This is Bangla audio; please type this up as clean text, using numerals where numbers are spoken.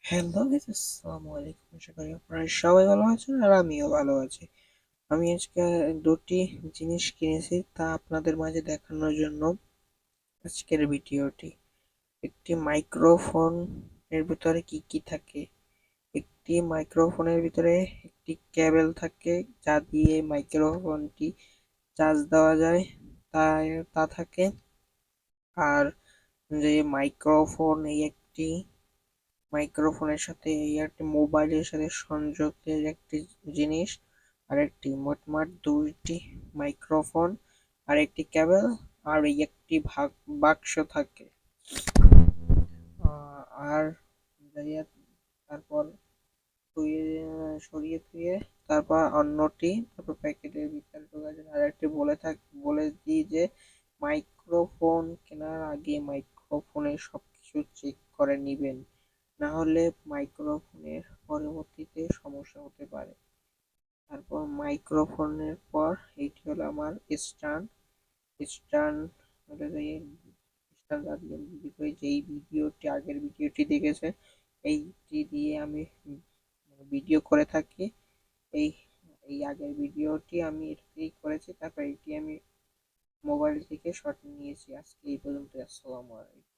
হ্যালো গাইস, আসসালামু আলাইকুম। আশা করি আপনারা সবাই ভালো আছেন আর আমিও ভালো আছি। আমি আজকে দুটি জিনিস কিনেছি তা আপনাদের মাঝে দেখানোর জন্য আজকের ভিডিওটি। একটি মাইক্রোফোন এর ভিতরে কি কি থাকে। একটি মাইক্রোফোনের ভিতরে একটি কেবল থাকে যা দিয়ে মাইক্রোফোনটি চার্জ দেওয়া যায়, তা তা থাকে। আর যে মাইক্রোফোন এই একটি মাইক্রোফোনের সাথে এই একটি মোবাইলের সাথে সংযোগের একটি জিনিস, আর একটি মোটমাট দুইটি মাইক্রোফোন আর একটি কেবল আর এই একটি বাক্স থাকে। আর তারপর সরিয়ে থুয়ে তারপর অন্যটি তারপর প্যাকেটের ভিতরে ঢোকার আর একটি বলে দিই যে মাইক্রোফোন কেনার আগে মাইক্রোফোনের সবকিছু চেক করে নিবেন, না হলে মাইক্রোফোনের পরবর্তীতে সমস্যা হতে পারে। তারপর মাইক্রোফোনের পর এইটি হলো আমার স্ট্যান্ড। স্ট্যান্ড হলো স্ট্যান্ড যেই ভিডিওটি আগের ভিডিওটি দেখেছে এইটি দিয়ে আমি ভিডিও করে থাকি। এই এই আগের ভিডিওটি আমি এটাতেই করেছি, তারপর এইটি আমি মোবাইল থেকে শট নিয়েছি। আজকে এই পর্যন্ত। আসসালামু আলাইকুম।